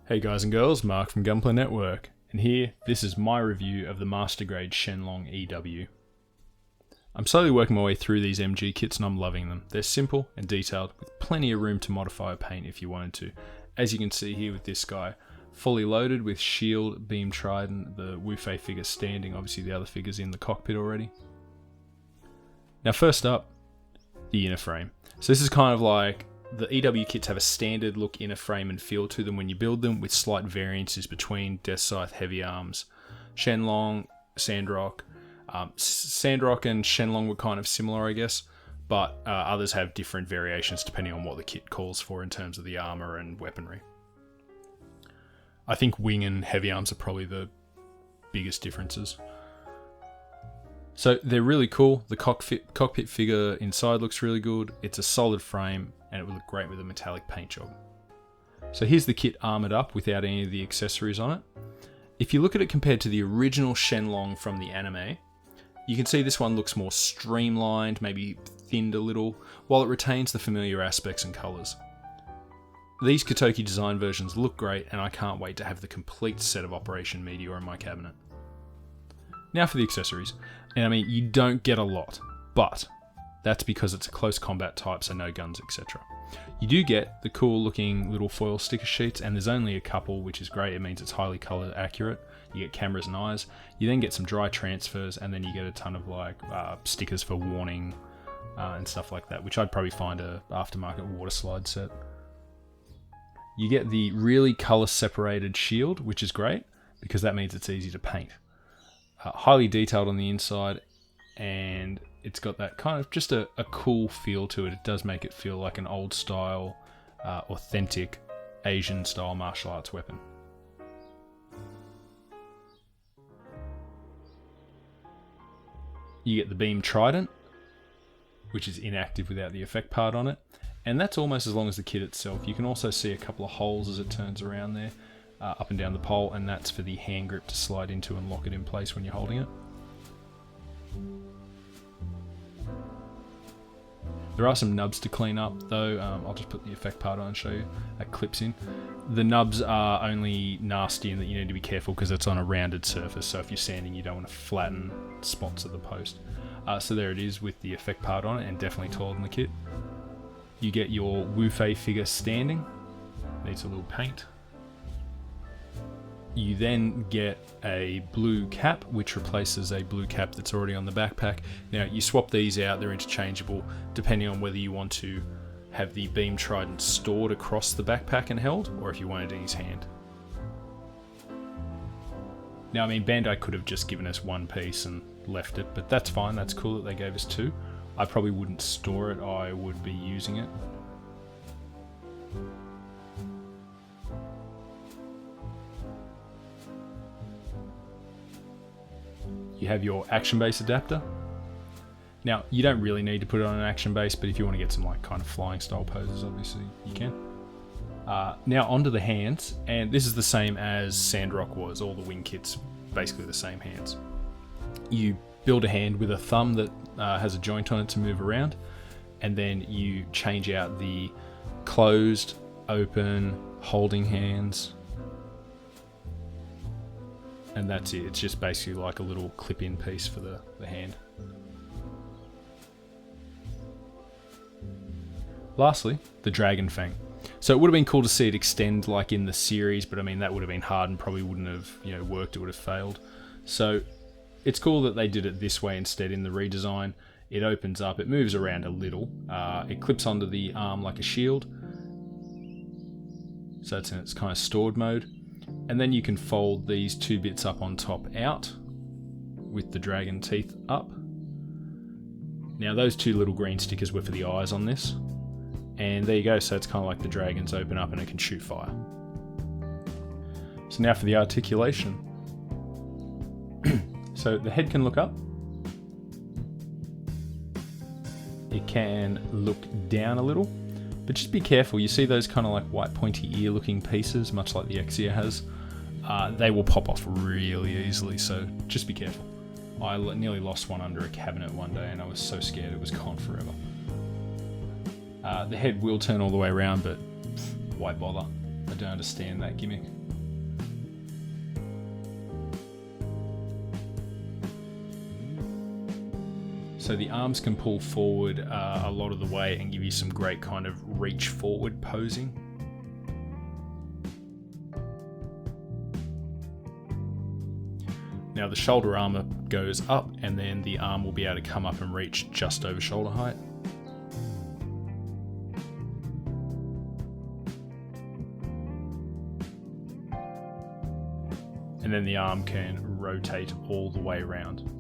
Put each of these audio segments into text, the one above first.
Hey guys and girls, Mark from Gunpla Network, and here, this is my review of the Master Grade Shenlong EW. I'm slowly working my way through these MG kits and I'm loving them. They're simple and detailed, with plenty of room to modify or paint if you wanted to. As you can see here with this guy, fully loaded with shield, beam, trident, the Wufei figure standing, obviously the other figures in the cockpit already. Now first up, the inner frame. So this is kind of like, the EW kits have a standard look inner frame and feel to them when you build them, with slight variances between Death Scythe Heavy Arms, Shenlong, Sandrock. Sandrock and Shenlong were kind of similar, I guess, but others have different variations depending on what the kit calls for in terms of the armor and weaponry. I think Wing and Heavy Arms are probably the biggest differences. So they're really cool. The cockpit figure inside looks really good. It's a solid frame and it would look great with a metallic paint job. So here's the kit armored up without any of the accessories on it. If you look at it compared to the original Shenlong from the anime, you can see this one looks more streamlined, maybe thinned a little, while it retains the familiar aspects and colours. These Kotoki design versions look great and I can't wait to have the complete set of Operation Meteor in my cabinet. Now for the accessories. And I mean, you don't get a lot, but that's because it's a close combat type, so no guns, etc. You do get the cool looking little foil sticker sheets, and there's only a couple, which is great. It means it's highly color accurate. You get cameras and eyes. You then get some dry transfers, and then you get a ton of like stickers for warning and stuff like that, which I'd probably find a aftermarket water slide set. You get the really color separated shield, which is great because that means it's easy to paint. Highly detailed on the inside, and it's got that kind of just a cool feel to it. It does make it feel like an old style, authentic Asian style martial arts weapon. You get the beam Trident, which is inactive without the effect part on it, and that's almost as long as the kit itself. You can also see a couple of holes as it turns around there, up and down the pole, and that's for the hand grip to slide into and lock it in place when you're holding it. There are some nubs to clean up though. I'll just put the effect part on and show you. That clips in. The nubs are only nasty in that you need to be careful because it's on a rounded surface, so if you're sanding you don't want to flatten spots of the post. So there it is with the effect part on it, and definitely taller than the kit. You get your Wufei figure standing. Needs a little paint. You then get a blue cap, which replaces a blue cap that's already on the backpack. Now, you swap these out, they're interchangeable, depending on whether you want to have the beam trident stored across the backpack and held, or if you want it in his hand. Now, I mean, Bandai could have just given us one piece and left it, but that's fine, that's cool that they gave us two. I probably wouldn't store it, I would be using it. You have your action base adapter. Now, you don't really need to put it on an action base, but if you want to get some like kind of flying style poses, obviously you can. Now onto the hands, and this is the same as Sandrock was. All the wing kits, basically the same hands. You build a hand with a thumb that has a joint on it to move around, and then you change out the closed, open, holding hands. And that's it. It's just basically like a little clip-in piece for the hand. Lastly, the Dragon Fang. So it would have been cool to see it extend like in the series, but I mean that would have been hard and probably wouldn't have worked. It would have failed. So it's cool that they did it this way instead in the redesign. It opens up, it moves around a little. It clips onto the arm like a shield. So it's in its kind of stored mode. And then you can fold these two bits up on top out with the dragon teeth up. Now those two little green stickers were for the eyes on this. And there you go, so it's kind of like the dragons open up and it can shoot fire. So now for the articulation. So the head can look up. It can look down a little. But just be careful, you see those kind of like white pointy ear looking pieces, much like the Exia has. They will pop off really easily, so just be careful. I nearly lost one under a cabinet one day and I was so scared it was gone forever. The head will turn all the way around, but why bother? I don't understand that gimmick. So the arms can pull forward a lot of the way and give you some great kind of reach forward posing. Now the shoulder armor goes up and then the arm will be able to come up and reach just over shoulder height. And then the arm can rotate all the way around.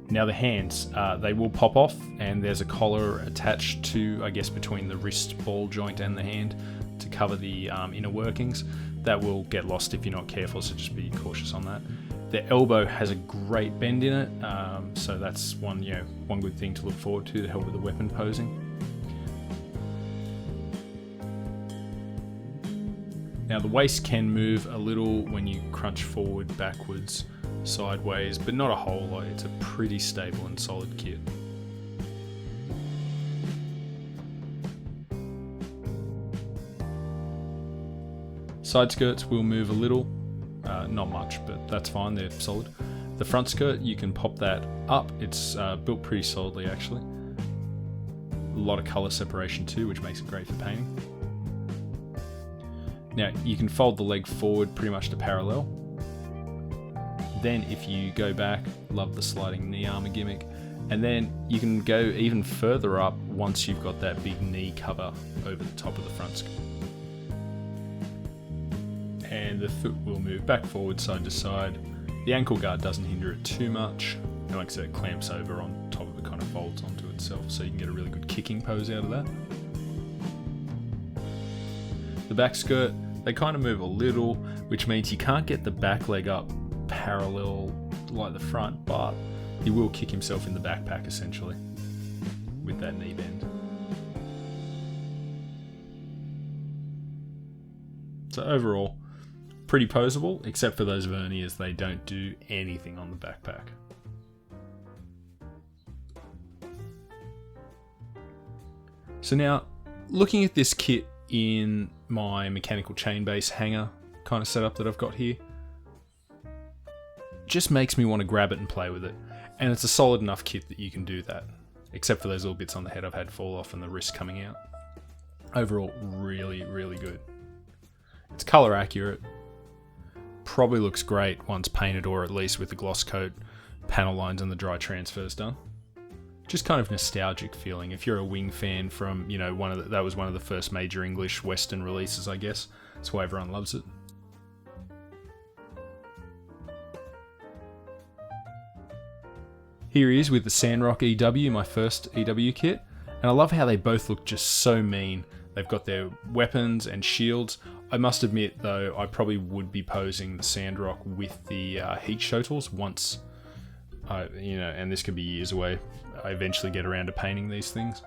Now the hands, they will pop off and there's a collar attached to, I guess, between the wrist ball joint and the hand to cover the inner workings. That will get lost if you're not careful, so just be cautious on that. The elbow has a great bend in it, so that's one good thing to look forward to help with the weapon posing. Now the waist can move a little when you crunch forward, backwards, sideways, but not a whole lot. It's a pretty stable and solid kit. Side skirts will move a little, not much, but that's fine, they're solid. The front skirt, you can pop that up. It's built pretty solidly actually. A lot of colour separation too, which makes it great for painting. Now you can fold the leg forward pretty much to parallel. Then if you go back, love the sliding knee armor gimmick, and then you can go even further up once you've got that big knee cover over the top of the front skirt. And the foot will move back forward, side to side. The ankle guard doesn't hinder it too much. And like I said, it clamps over on top of it, kind of folds onto itself, so you can get a really good kicking pose out of that. The back skirt, they kind of move a little, which means you can't get the back leg up parallel like the front, but he will kick himself in the backpack essentially with that knee bend. So overall, pretty poseable, except for those verniers. They don't do anything on the backpack. So now, looking at this kit in my mechanical chain base hanger kind of setup that I've got here, just makes me want to grab it and play with it. And it's a solid enough kit that you can do that, except for those little bits on the head I've had fall off and the wrist coming out. Overall, really, really good. It's color accurate. Probably looks great once painted, or at least with the gloss coat, panel lines and the dry transfers done. Just kind of nostalgic feeling. If you're a Wing fan from, that was one of the first major English Western releases, I guess. That's why everyone loves it. Here he is with the Shenlong EW, my first EW kit. And I love how they both look just so mean. They've got their weapons and shields. I must admit, though, I probably would be posing the Sandrock with the heat shotels once, and this could be years away, I eventually get around to painting these things.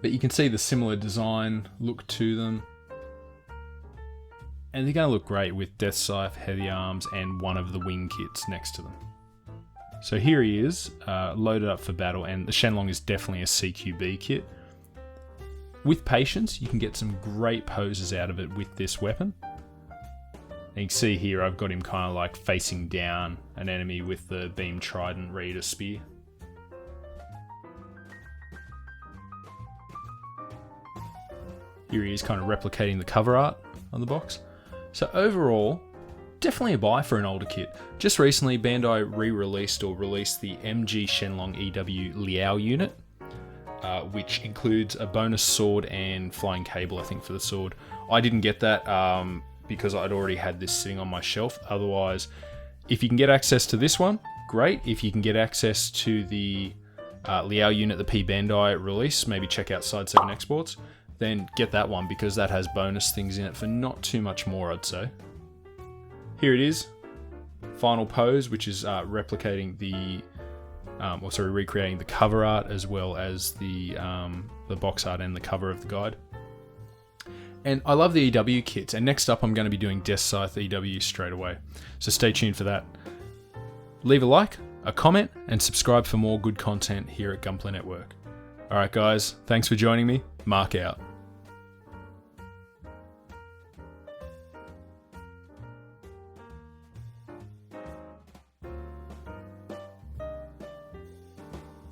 But you can see the similar design look to them. And they're going to look great with Death Scythe, Heavy Arms, and one of the wing kits next to them. So here he is, loaded up for battle, and the Shenlong is definitely a CQB kit. With patience, you can get some great poses out of it with this weapon. And you can see here I've got him kind of like facing down an enemy with the beam trident ready to spear. Here he is kind of replicating the cover art on the box. So overall, definitely a buy for an older kit. Just recently, Bandai released the MG Shenlong EW Liao unit, which includes a bonus sword and flying cable, I think, for the sword. I didn't get that because I'd already had this sitting on my shelf. Otherwise, if you can get access to this one, great. If you can get access to the Liao unit, the P Bandai release, maybe check out Side 7 Exports, then get that one because that has bonus things in it for not too much more, I'd say. Here it is, final pose, which is replicating recreating the cover art as well as the box art and the cover of the guide. And I love the EW kits, and next up I'm going to be doing Death Scythe EW straight away. So stay tuned for that. Leave a like, a comment, and subscribe for more good content here at Gunpla Network. Alright guys, thanks for joining me. Mark out.